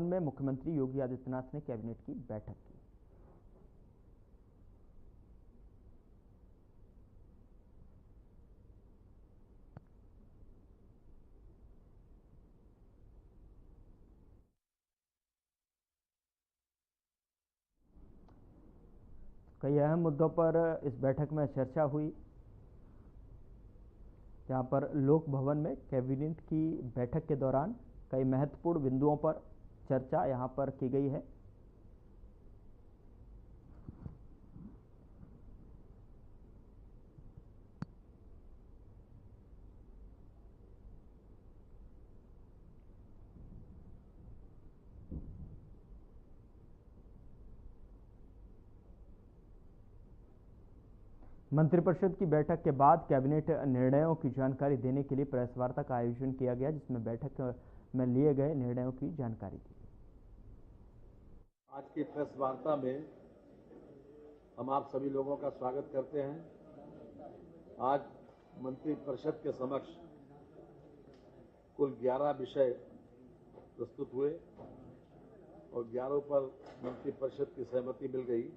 में मुख्यमंत्री योगी आदित्यनाथ ने कैबिनेट की बैठक की। कई अहम मुद्दों पर इस बैठक में चर्चा हुई। यहाँ पर लोक भवन में कैबिनेट की बैठक के दौरान कई महत्वपूर्ण बिंदुओं पर चर्चा यहाँ पर की गई है। मंत्रिपरिषद की बैठक के बाद कैबिनेट निर्णयों की जानकारी देने के लिए प्रेस वार्ता का आयोजन किया गया, जिसमें बैठक में लिए गए निर्णयों की जानकारी दी। आज की प्रेस वार्ता में हम आप सभी लोगों का स्वागत करते हैं। आज मंत्रिपरिषद के समक्ष कुल 11 विषय प्रस्तुत हुए और 11 पर मंत्रिपरिषद की सहमति मिल गई।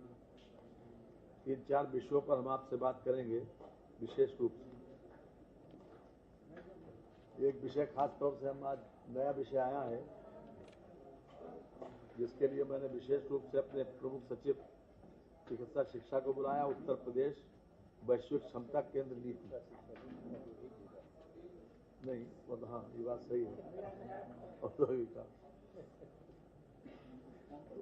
3-4 विषयों पर हम आपसे बात करेंगे विशेष रूप से। एक विषय खास तौर से हम आज नया विषय आया है, जिसके लिए मैंने विशेष रूप से अपने प्रमुख सचिव चिकित्सा शिक्षा को बुलाया। उत्तर प्रदेश वैश्विक क्षमता केंद्र नीति। नहीं, हाँ, ये बात सही है। औद्योगिक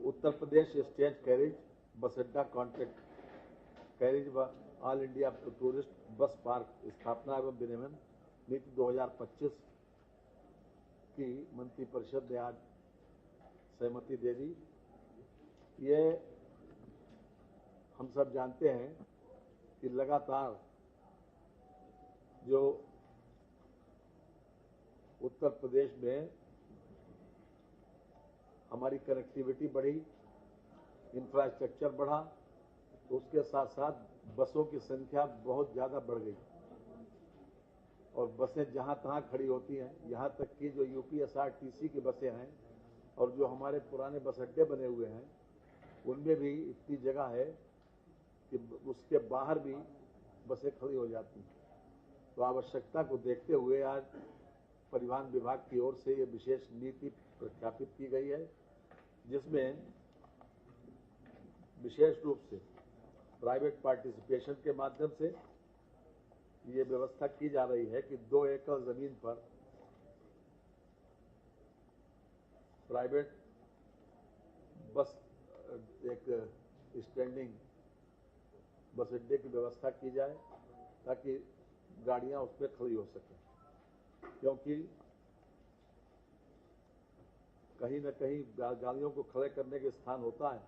उत्तर प्रदेश स्टेट कैरेज बस अड्डा कॉन्ट्रैक्ट कैरेज व all India tourist bus park स्थापना एवं विनियमन नीति 2025 की मंत्रिपरिषद ने आज सहमति दे दी। ये हम सब जानते हैं कि लगातार जो उत्तर प्रदेश में हमारी कनेक्टिविटी बढ़ी, इंफ्रास्ट्रक्चर बढ़ा, तो उसके साथ साथ बसों की संख्या बहुत ज़्यादा बढ़ गई और बसें जहाँ तहाँ खड़ी होती हैं। यहाँ तक कि जो यूपीएसआरटीसी की बसें हैं और जो हमारे पुराने बस अड्डे बने हुए हैं, उनमें भी इतनी जगह है कि उसके बाहर भी बसें खड़ी हो जाती हैं। तो आवश्यकता को देखते हुए आज परिवहन विभाग की ओर से ये विशेष नीति प्रख्यापित की गई है, जिसमें विशेष रूप से प्राइवेट पार्टिसिपेशन के माध्यम से ये व्यवस्था की जा रही है कि 2 एकड़ जमीन पर प्राइवेट बस एक स्टैंडिंग बस अड्डे की व्यवस्था की जाए ताकि गाड़ियां उस पर खड़ी हो सकें, क्योंकि कहीं न कहीं गाड़ियों को खड़े करने के स्थान होता है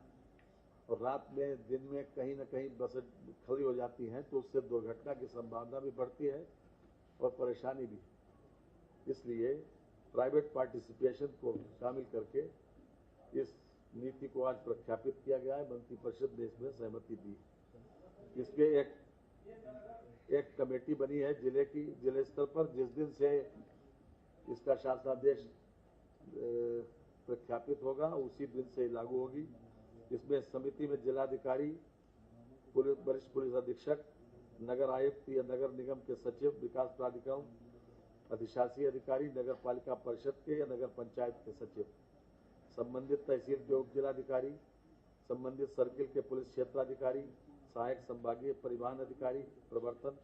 और रात में दिन में कहीं न कहीं बस खड़ी हो जाती हैं, तो उससे दुर्घटना की संभावना भी बढ़ती है और परेशानी भी। इसलिए प्राइवेट पार्टिसिपेशन को शामिल करके इस नीति को आज प्रख्यापित किया गया है। मंत्रिपरिषद ने इसमें सहमति दी। इसके एक कमेटी बनी है जिले स्तर पर, जिस दिन से इसका शासनादेश प्रख्यापित होगा उसी दिन से लागू होगी। इसमें समिति में जिलाधिकारी, वरिष्ठ पुलिस अधीक्षक, नगर आयुक्त या नगर निगम के सचिव, विकास प्राधिकरण, अधिशासी अधिकारी, नगर पालिका परिषद के या नगर पंचायत के सचिव, संबंधित तहसील के उप जिलाधिकारी, संबंधित सर्किल के पुलिस क्षेत्राधिकारी, सहायक संभागीय परिवहन अधिकारी, प्रवर्तन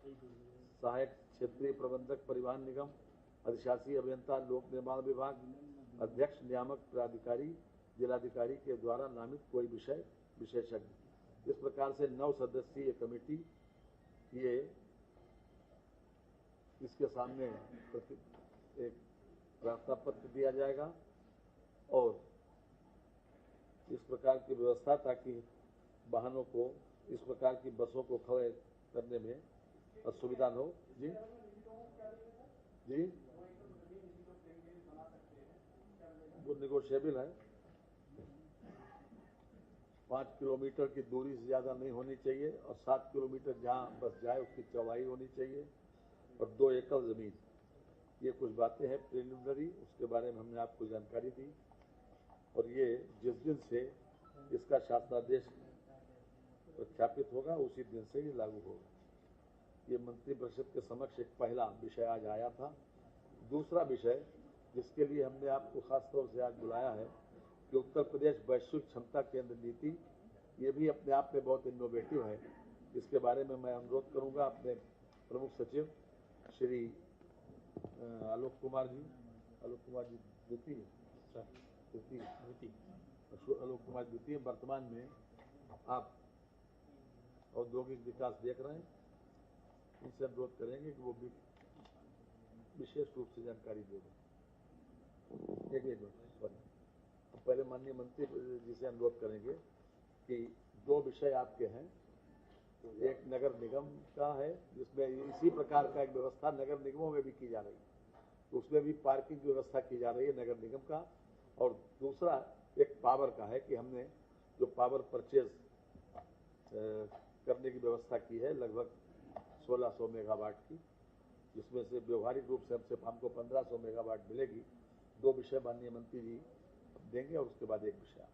सहायक क्षेत्रीय प्रबंधक परिवहन निगम, अधिशासी अभियंता लोक निर्माण विभाग, अध्यक्ष नियामक प्राधिकारी, जिलाधिकारी के द्वारा नामित कोई विषय विशेषज्ञ। इस प्रकार से 9 सदस्यीय कमेटी ये इसके सामने एक प्रार्थना पत्र दिया जाएगा और इस प्रकार की व्यवस्था, ताकि वाहनों को, इस प्रकार की बसों को खड़े करने में असुविधा न हो। जी जी, वो निगोशिएबल है। 5 किलोमीटर की दूरी से ज़्यादा नहीं होनी चाहिए और 7 किलोमीटर जहाँ बस जाए उसकी चौड़ाई होनी चाहिए और 2 एकड़ ज़मीन। ये कुछ बातें हैं प्रिलिमिनरी, उसके बारे में हमने आपको जानकारी दी। और ये जिस दिन से इसका शासनादेश प्रख्यापित होगा उसी दिन से ही लागू होगा। ये मंत्रिपरिषद के समक्ष एक पहला विषय आज आया था। दूसरा विषय जिसके लिए हमने आपको खास तौर से आज बुलाया है कि उत्तर प्रदेश वैश्विक क्षमता केंद्र नीति, ये भी अपने आप में बहुत इनोवेटिव है। इसके बारे में मैं अनुरोध करूंगा अपने प्रमुख सचिव श्री आलोक कुमार जी द्वितीय आलोक कुमार द्वितीय, वर्तमान में आप औद्योगिक विकास देख रहे हैं, इनसे अनुरोध करेंगे कि वो भी विशेष रूप से जानकारी दे दें। एक मिनट पहले माननीय मंत्री जी से अनुरोध करेंगे कि दो विषय आपके हैं। एक नगर निगम का है जिसमें इसी प्रकार का एक व्यवस्था नगर निगमों में भी की जा रही है, तो उसमें भी पार्किंग की व्यवस्था की जा रही है नगर निगम का। और दूसरा एक पावर का है कि हमने जो पावर परचेज करने की व्यवस्था की है लगभग 1600 मेगावाट की, जिसमें से व्यवहारिक रूप से हमको 1500 मेगावाट मिलेगी। दो विषय माननीय मंत्री जी देंगे और उसके बाद एक विषय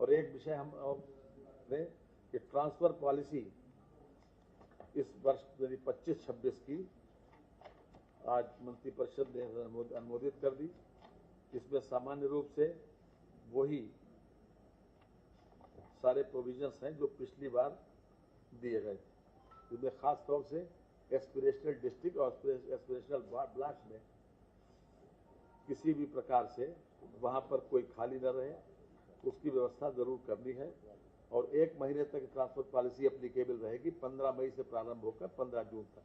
और एक विषय हम दें कि ट्रांसफर पॉलिसी इस वर्ष 25-26 की आज मंत्रिपरिषद ने अनुमोदित कर दी। इसमें सामान्य रूप से वही सारे प्रोविजंस हैं जो पिछली बार दिए गए थे। इसमें खास तौर से एस्पिरेशनल डिस्ट्रिक्ट और एस्पिरेशनल ब्लॉक में किसी भी प्रकार से वहां पर कोई खाली न रहे, उसकी व्यवस्था जरूर करनी है। और 1 महीने तक ट्रांसफर पॉलिसी एप्लीकेबल रहेगी, 15 मई से प्रारंभ होकर 15 जून तक।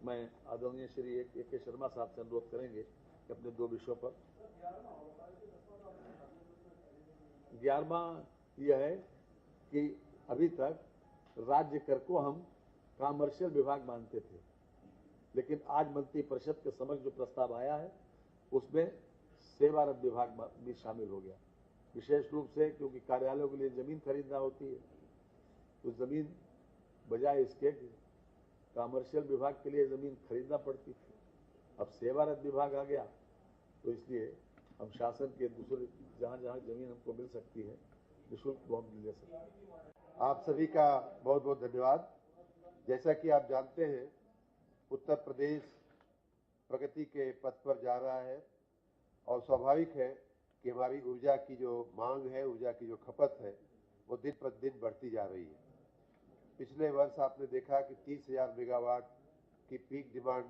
मैं आदरणीय श्री ए.के. शर्मा साहब से अनुरोध करेंगे कि अपने दो विषयों पर। 11वां यह है कि अभी तक राज्य कर को हम कॉमर्शियल विभाग मानते थे, लेकिन आज मंत्रिपरिषद के समक्ष जो प्रस्ताव आया है उसमें सेवारत विभाग भी शामिल हो गया। विशेष रूप से क्योंकि कार्यालयों के लिए जमीन खरीदना होती है, तो जमीन बजाय इसके कॉमर्शियल विभाग के लिए जमीन खरीदना पड़ती थी। अब सेवारत विभाग आ गया, तो इसलिए हम शासन के दूसरे जहां जहां जमीन हमको मिल सकती है निःशुल्क वो हम ले सकते हैं। आप सभी का बहुत बहुत धन्यवाद। जैसा कि आप जानते हैं, उत्तर प्रदेश प्रगति के पथ पर जा रहा है और स्वाभाविक है कि हमारी ऊर्जा की जो मांग है, ऊर्जा की जो खपत है, वो दिन प्रतिदिन बढ़ती जा रही है। पिछले वर्ष आपने देखा कि 30,000 मेगावाट की पीक डिमांड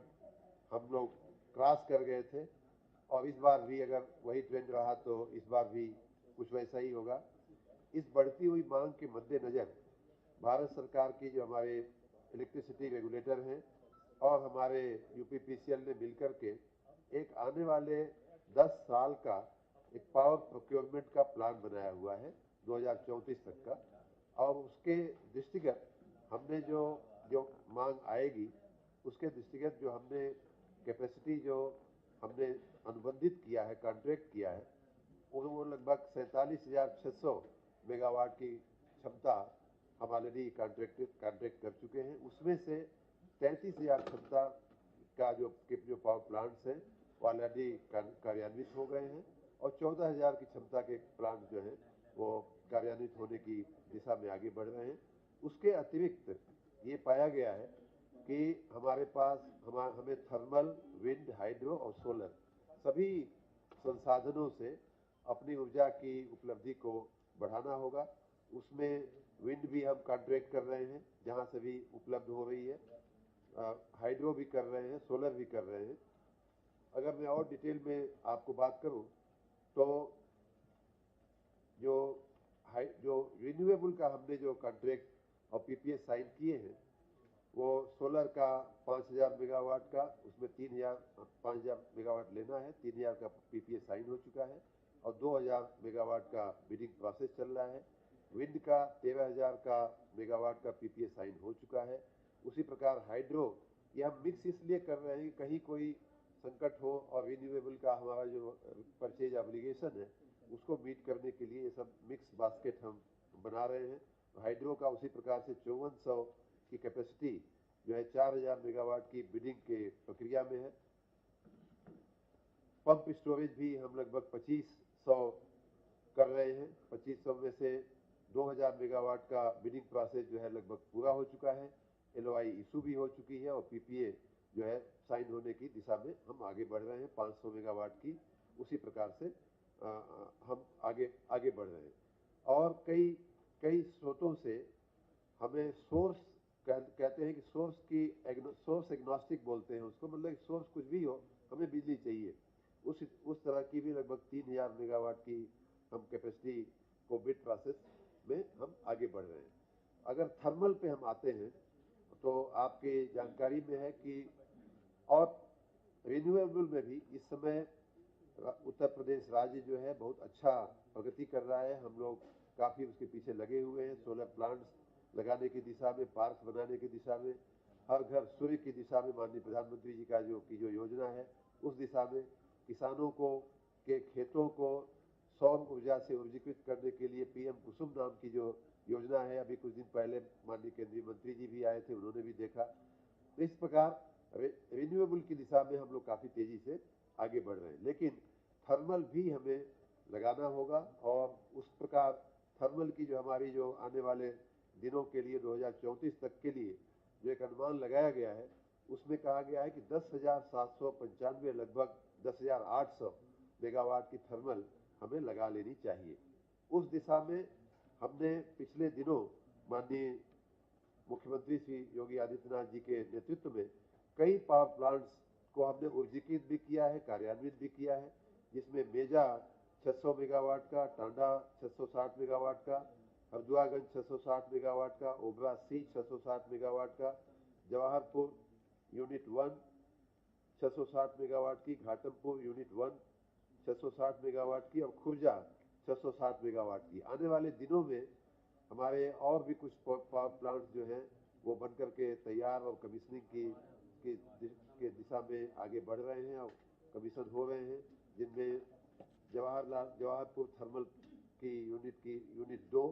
हम लोग क्रॉस कर गए थे और इस बार भी अगर वही ट्रेंड रहा तो इस बार भी कुछ वैसा ही होगा। इस बढ़ती हुई मांग के मद्देनजर भारत सरकार की जो हमारे इलेक्ट्रिसिटी रेगुलेटर हैं और हमारे यूपीपीसीएल ने मिलकर के एक आने वाले 10 साल का एक पावर प्रोक्योरमेंट का प्लान बनाया हुआ है 2034 तक का। और उसके दृष्टिगत हमने जो मांग आएगी उसके दृष्टिगत जो हमने कैपेसिटी जो हमने अनुबंधित किया है, कॉन्ट्रैक्ट किया है, वो लगभग 47,600 मेगावाट की क्षमता हम ऑलरेडी कॉन्ट्रैक्ट कर चुके हैं। उसमें से 33,000 क्षमता का जो पावर प्लांट्स हैं वो ऑलरेडी कार्यान्वित हो गए हैं और 14,000 की क्षमता के प्लांट जो हैं वो कार्यान्वित होने की दिशा में आगे बढ़ रहे हैं। उसके अतिरिक्त ये पाया गया है कि हमारे पास हमें थर्मल, विंड, हाइड्रो और सोलर सभी संसाधनों से अपनी ऊर्जा की उपलब्धि को बढ़ाना होगा। उसमें विंड भी हम कॉन्ट्रैक्ट कर रहे हैं जहां से भी उपलब्ध हो रही है, हाइड्रो भी कर रहे हैं, सोलर भी कर रहे हैं। अगर मैं और डिटेल में आपको बात करूं तो जो रिन्यूएबल का हमने जो कॉन्ट्रैक्ट और पीपीए साइन किए हैं वो सोलर का 5,000 मेगावाट का, उसमें 5,000 मेगावाट लेना है, 3,000 का पीपीए साइन हो चुका है और 2,000 मेगावाट का बिडिंग प्रोसेस चल रहा है। विंड का 13,000 का मेगावाट का पीपीए साइन हो चुका है। उसी प्रकार हाइड्रो ये हम मिक्स इसलिए कर रहे हैं कि कहीं कोई संकट हो और रिन्यूएबल का हमारा जो परचेज ऑब्लिगेशन है उसको मीट करने के लिए ये सब मिक्स बास्केट हम बना रहे हैं। हाइड्रो का उसी प्रकार से 5400 की कैपेसिटी जो है 4,000 मेगावाट की बिडिंग के प्रक्रिया में है। पंप स्टोरेज भी हम लगभग 25 समय से 2000 मेगावाट का बिडिंग प्रोसेस जो है लगभग पूरा हो चुका है, LOI इशू भी हो चुकी है और PPA जो है साइन होने की दिशा में हम आगे बढ़ रहे हैं। 500 मेगावाट की उसी प्रकार से हम आगे बढ़ रहे हैं। और कई स्रोतों से हमें सोर्स कहते हैं कि सोर्स एग्नोस्टिक बोलते हैं उसको, मतलब सोर्स कुछ भी हो हमें बिजली चाहिए। उस तरह की भी लगभग 3000 मेगावाट की हम कैपेसिटी को बिड प्रोसेस में हम आगे बढ़ रहे हैं। अगर थर्मल पे हम आते हैं तो आपकी जानकारी में है कि और रिन्यूएबल में भी इस समय उत्तर प्रदेश राज्य जो है बहुत अच्छा प्रगति कर रहा है। हम लोग काफ़ी उसके पीछे लगे हुए हैं। सोलर प्लांट्स लगाने की दिशा में, पार्क्स बनाने की दिशा में, हर घर सूर्य की दिशा में माननीय प्रधानमंत्री जी का जो योजना है उस दिशा में किसानों के खेतों को सौर ऊर्जा से ऊर्जीकृत करने के लिए PM कुसुम नाम की जो योजना है, अभी कुछ दिन पहले माननीय केंद्रीय मंत्री जी भी आए थे, उन्होंने भी देखा। तो इस प्रकार रिन्यूएबल की दिशा में हम लोग काफ़ी तेजी से आगे बढ़ रहे हैं, लेकिन थर्मल भी हमें लगाना होगा। और उस प्रकार थर्मल की जो हमारी जो आने वाले दिनों के लिए 2034 तक के लिए जो एक अनुमान लगाया गया है, उसमें कहा गया है कि 10,795 लगभग 10,800 मेगावाट की थर्मल हमें लगा लेनी चाहिए। उस दिशा में हमने पिछले दिनों माननीय मुख्यमंत्री श्री योगी आदित्यनाथ जी के नेतृत्व में कई पावर प्लांट्स को हमने ऊर्जीकृत भी किया है, कार्यान्वित भी किया है, जिसमें मेजा 600 मेगावाट का, टांडा 660 मेगावाट का, हरदुआगंज 660 मेगावाट का, ओबरा सी 660 मेगावाट का, जवाहरपुर यूनिट 1 660 मेगावाट की, घाटमपुर यूनिट 1 660 मेगावाट की और खुर्जा 660 मेगावाट की। आने वाले दिनों में हमारे और भी कुछ पावर प्लांट्स जो हैं वो बनकर के तैयार और कमीशनिंग के दिशा में आगे बढ़ रहे हैं और कमीशन हो रहे हैं, जिनमें जवाहरपुर थर्मल की यूनिट 2,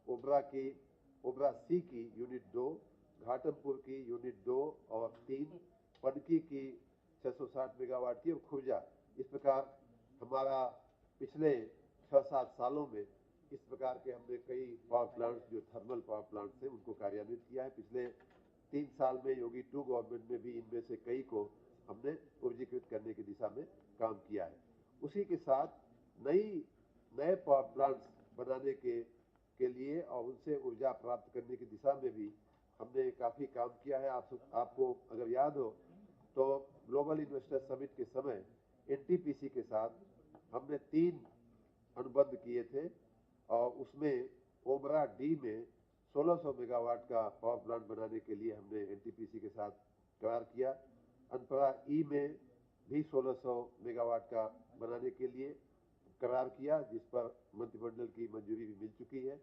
ओबरा सी की यूनिट 2, घाटमपुर की यूनिट 2 और 3, पनकी की 660 मेगावाट की और खुर्जा। इस प्रकार हमारा पिछले 6-7 सालों में इस प्रकार के हमने कई पावर प्लांट्स जो थर्मल पावर प्लांट्स हैं उनको कार्यान्वित किया है। पिछले 3 साल में योगी 2 गवर्नमेंट में भी इनमें से कई को हमने ऊर्जीकृत करने की दिशा में काम किया है। उसी के साथ नए पावर प्लांट्स बनाने के लिए और उनसे ऊर्जा प्राप्त करने की दिशा में भी हमने काफ़ी काम किया है। आपको अगर याद हो तो ग्लोबल इन्वेस्टर समिट के समय NTPC के साथ हमने 3 अनुबंध किए थे और उसमें ओबरा डी में 1600 मेगावाट का पावर प्लांट बनाने के लिए हमने NTPC के साथ करार किया। अनपरा ई में भी 1600 मेगावाट का बनाने के लिए करार किया, जिस पर मंत्रिमंडल की मंजूरी भी मिल चुकी है।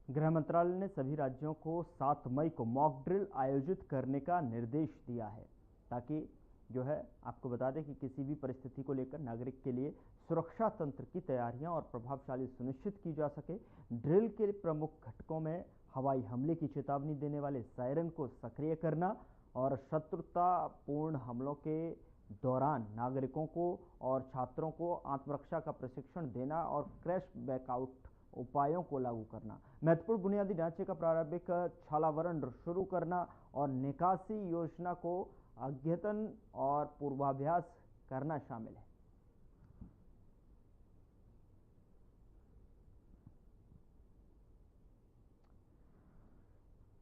गृह मंत्रालय ने सभी राज्यों को 7 मई को मॉक ड्रिल आयोजित करने का निर्देश दिया है, ताकि जो है आपको बता दें कि किसी भी परिस्थिति को लेकर नागरिक के लिए सुरक्षा तंत्र की तैयारियां और प्रभावशाली सुनिश्चित की जा सके। ड्रिल के प्रमुख घटकों में हवाई हमले की चेतावनी देने वाले सायरन को सक्रिय करना और शत्रुतापूर्ण हमलों के दौरान नागरिकों को और छात्रों को आत्मरक्षा का प्रशिक्षण देना और क्रैश बैकआउट उपायों को लागू करना, महत्वपूर्ण बुनियादी ढांचे का प्रारंभिक छालावरण शुरू करना और निकासी योजना को अद्यतन और पूर्वाभ्यास करना शामिल है।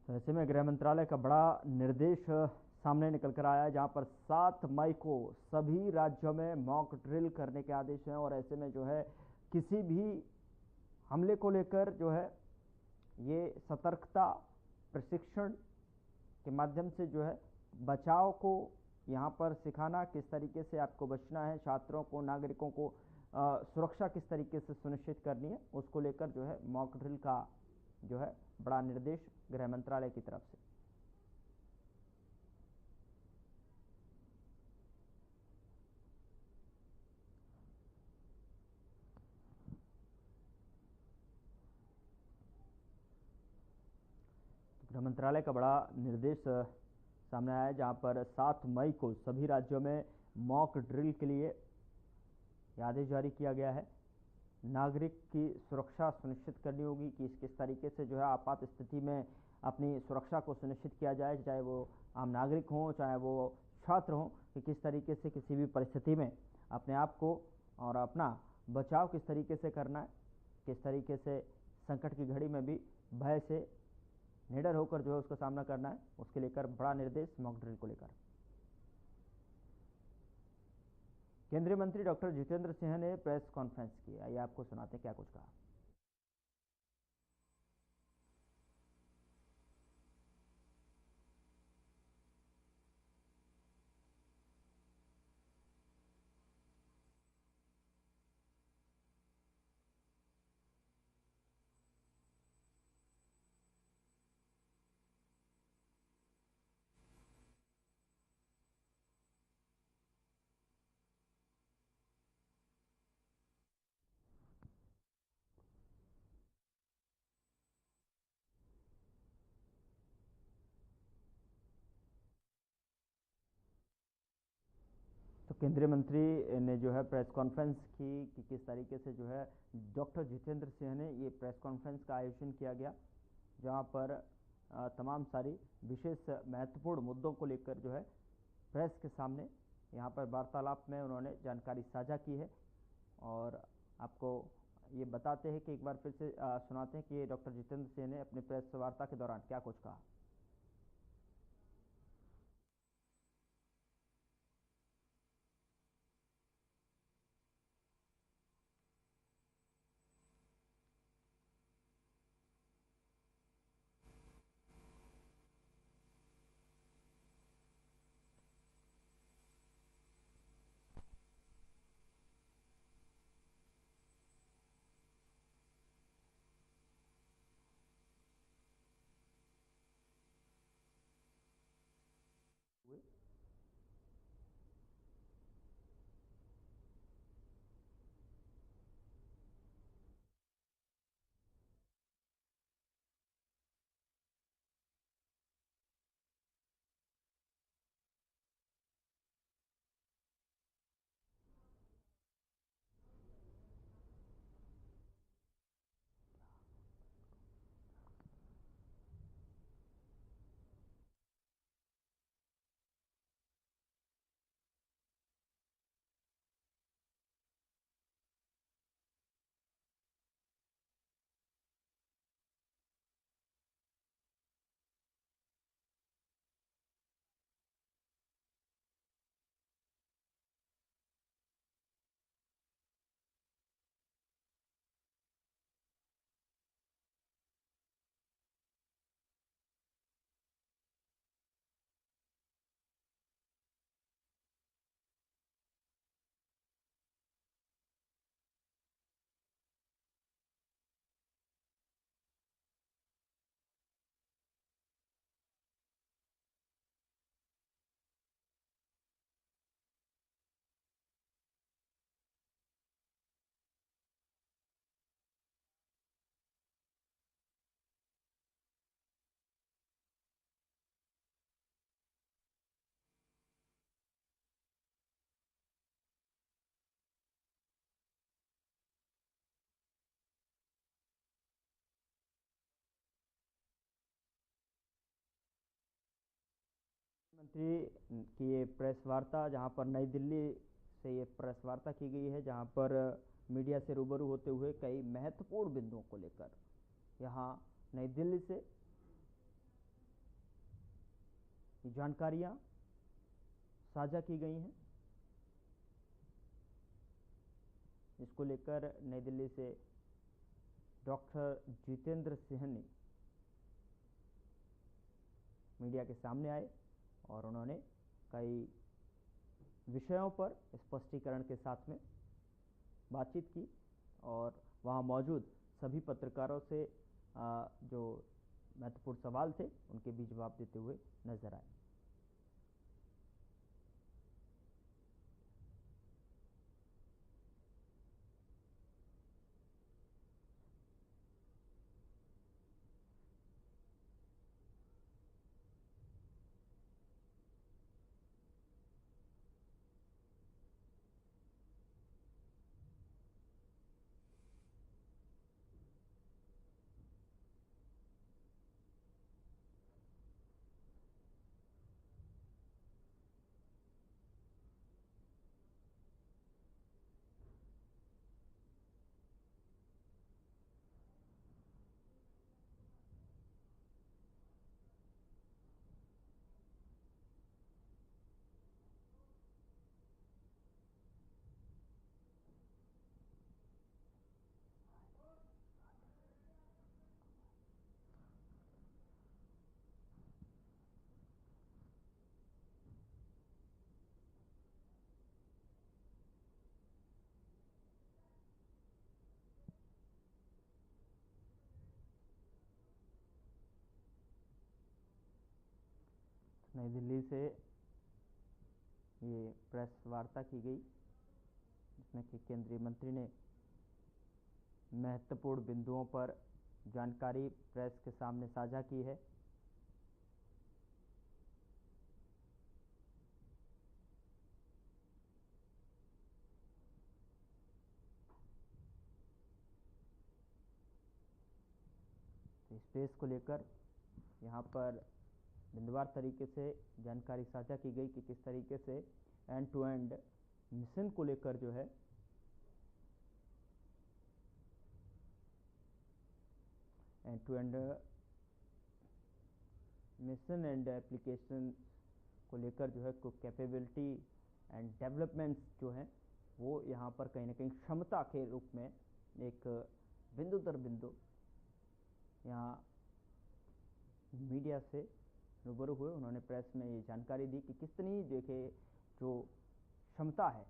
तो ऐसे में गृह मंत्रालय का बड़ा निर्देश सामने निकल कर आया है, जहां पर 7 मई को सभी राज्यों में मॉक ड्रिल करने के आदेश हैं। और ऐसे में जो है किसी भी हमले को लेकर जो है ये सतर्कता प्रशिक्षण के माध्यम से जो है बचाव को यहाँ पर सिखाना, किस तरीके से आपको बचना है, छात्रों को, नागरिकों को सुरक्षा किस तरीके से सुनिश्चित करनी है, उसको लेकर जो है मॉक ड्रिल का जो है बड़ा निर्देश गृह मंत्रालय की तरफ से। गृह मंत्रालय का बड़ा निर्देश सामने आया है, जहां पर 7 मई को सभी राज्यों में मॉक ड्रिल के लिए आदेश जारी किया गया है। नागरिक की सुरक्षा सुनिश्चित करनी होगी कि किस तरीके से जो है आपात स्थिति में अपनी सुरक्षा को सुनिश्चित किया जाए, चाहे वो आम नागरिक हों चाहे वो छात्र हों, कि किस तरीके से किसी भी परिस्थिति में अपने आप को और अपना बचाव किस तरीके से करना है, किस तरीके से संकट की घड़ी में भी भय से निडर होकर जो है उसका सामना करना है, उसके लेकर बड़ा निर्देश मॉक ड्रिल को लेकर। केंद्रीय मंत्री डॉक्टर जितेंद्र सिंह ने प्रेस कॉन्फ्रेंस की, आइए आपको सुनाते हैं क्या कुछ कहा। तो केंद्रीय मंत्री ने जो है प्रेस कॉन्फ्रेंस की कि किस तरीके से जो है डॉक्टर जितेंद्र सिंह ने ये प्रेस कॉन्फ्रेंस का आयोजन किया गया, जहां पर तमाम सारी विशेष महत्वपूर्ण मुद्दों को लेकर जो है प्रेस के सामने यहाँ पर वार्तालाप में उन्होंने जानकारी साझा की है। और आपको ये बताते हैं कि एक बार फिर से सुनाते हैं कि डॉक्टर जितेंद्र सिंह ने अपनी प्रेस वार्ता के दौरान क्या कुछ कहा। मंत्री की ये प्रेस वार्ता, जहां पर नई दिल्ली से ये प्रेस वार्ता की गई है, जहां पर मीडिया से रूबरू होते हुए कई महत्वपूर्ण बिंदुओं को लेकर यहां नई दिल्ली से जानकारियां साझा की गई हैं, इसको लेकर नई दिल्ली से डॉक्टर जितेंद्र सिंह ने मीडिया के सामने आए और उन्होंने कई विषयों पर स्पष्टीकरण के साथ में बातचीत की और वहां मौजूद सभी पत्रकारों से जो महत्वपूर्ण सवाल थे उनके भी जवाब देते हुए नजर आए। नई दिल्ली से ये प्रेस वार्ता की गई, जिसमें कि केंद्रीय मंत्री ने महत्वपूर्ण बिंदुओं पर जानकारी प्रेस के सामने साझा की है। स्पेस को लेकर यहाँ पर बिंदुवार तरीके से जानकारी साझा की गई कि किस तरीके से एंड टू एंड मिशन को लेकर जो है end to end mission and application को लेकर जो है को कैपेबिलिटी एंड डेवलपमेंट्स जो है वो यहाँ पर कहीं ना कहीं क्षमता के रूप में एक बिंदु दर बिंदु यहाँ मीडिया से रूबरू हुए। उन्होंने प्रेस में ये जानकारी दी कि कितनी देखे जो क्षमता है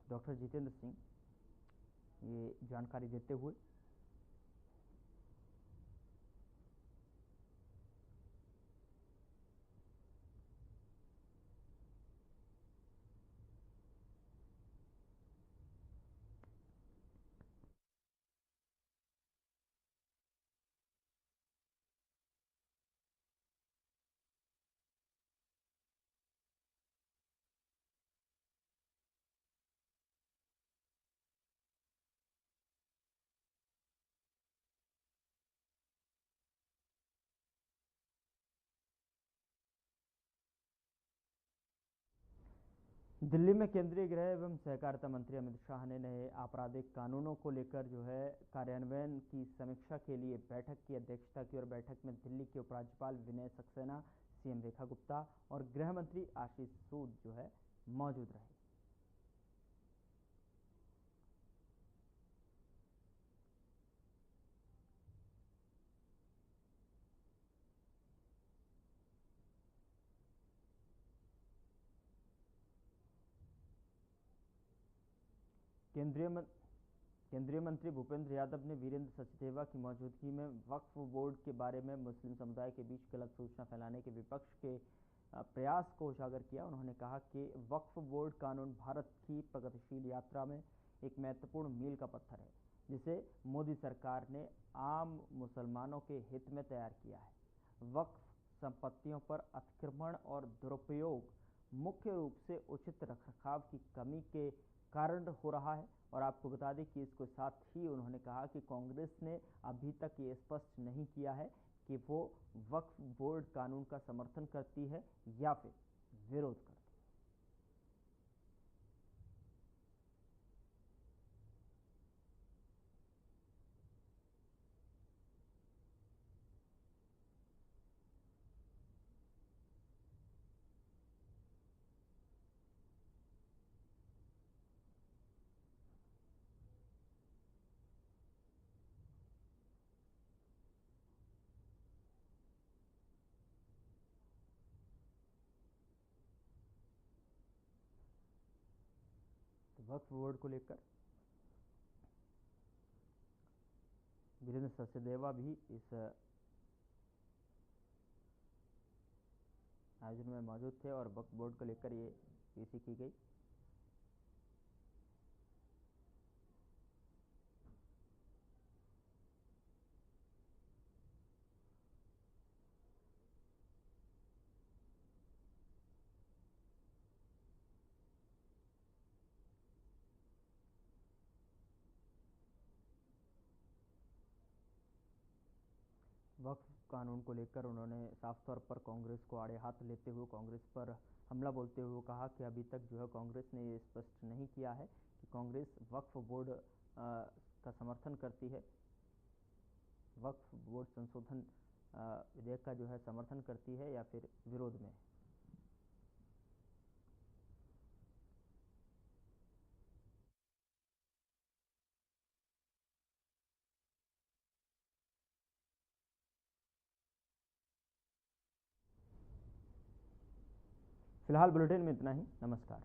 डॉक्टर जितेंद्र सिंह ये जानकारी देते हुए दिल्ली में केंद्रीय गृह एवं सहकारिता मंत्री अमित शाह ने नए आपराधिक कानूनों को लेकर जो है कार्यान्वयन की समीक्षा के लिए बैठक की अध्यक्षता की और बैठक में दिल्ली के उपराज्यपाल विनय सक्सेना, सीएम रेखा गुप्ता और गृह मंत्री आशीष सूद जो है मौजूद रहे। केंद्रीय मंत्री भूपेंद्र यादव ने वीरेंद्र सचदेवा की मौजूदगी में वक्फ बोर्ड के बारे में मुस्लिम समुदाय के बीच गलत सूचना फैलाने के विपक्ष के प्रयास को उजागर किया। उन्होंने कहा कि वक्फ बोर्ड कानून भारत की प्रगतिशील यात्रा में एक महत्वपूर्ण मील का पत्थर है, जिसे मोदी सरकार ने आम मुसलमानों के हित में तैयार किया है। वक्फ संपत्तियों पर अतिक्रमण और दुरुपयोग मुख्य रूप से उचित रखरखाव की कमी के कारण हो रहा है। और आपको बता दें कि इसके साथ ही उन्होंने कहा कि कांग्रेस ने अभी तक ये स्पष्ट नहीं किया है कि वो वक्फ बोर्ड कानून का समर्थन करती है या फिर विरोध करती है। वक्फ बोर्ड को लेकर वीरेंद्र सचदेवा भी इस आयोजन में मौजूद थे और वक्फ बोर्ड को लेकर ये पेशी की गई। वक्फ कानून को लेकर उन्होंने साफ तौर पर कांग्रेस को आड़े हाथ लेते हुए कांग्रेस पर हमला बोलते हुए कहा कि अभी तक जो है कांग्रेस ने ये स्पष्ट नहीं किया है कि कांग्रेस वक्फ बोर्ड का समर्थन करती है, वक्फ बोर्ड संशोधन विधेयक का जो है समर्थन करती है या फिर विरोध में। फिलहाल बुलेटिन में इतना ही। नमस्कार।